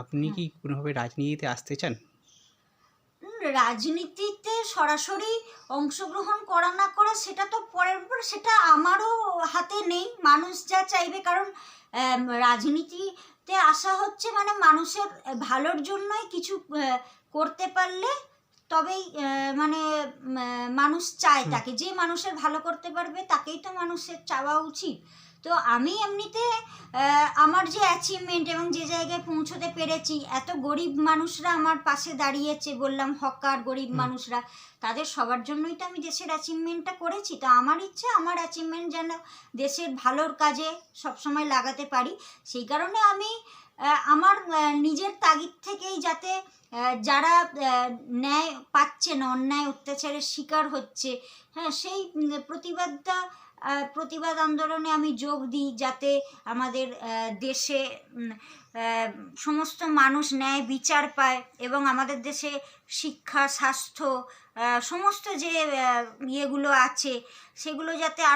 আপনি কি কোনোভাবে রাজনীতিতে আসতে চান? রাজনীতিতে সরাসরি অংশগ্রহণ করা না করা সেটা তো পরের ব্যাপার, সেটা আমারও হাতে নেই। মানুষ যা চাইবে, কারণ রাজনীতিতে আসা হচ্ছে মানে মানুষের ভালোর জন্যই কিছু করতে পারলে তবেই মানে মানুষ চায় তাকে, যে মানুষের ভালো করতে পারবে তাকেই তো মানুষের চাওয়া উচিত। তো আমি এমনিতে আমার যে অ্যাচিভমেন্ট এবং যে জায়গায় পৌঁছতে পেরেছি, এত গরিব মানুষরা আমার পাশে দাঁড়িয়েছে, বললাম হকার গরিব মানুষরা, তাদের সবার জন্যই তো আমি দেশের অ্যাচিভমেন্টটা করেছি। তো আমার ইচ্ছে আমার অ্যাচিভমেন্ট যেন দেশের ভালোর কাজে সবসময় লাগাতে পারি। সেই কারণে আমি আমার নিজের তাগিদ থেকেই যাতে যারা ন্যায় পাচ্ছে না, অন্যায় অত্যাচারের শিকার হচ্ছে, হ্যাঁ, সেই প্রতিবাদ আন্দোলনে আমি যোগ দিই, যাতে আমাদের দেশে সমস্ত মানুষ ন্যায় বিচার পায় এবং আমাদের দেশে শিক্ষা, স্বাস্থ্য, সমস্ত যে ইয়েগুলো আছে সেগুলো যাতে আরও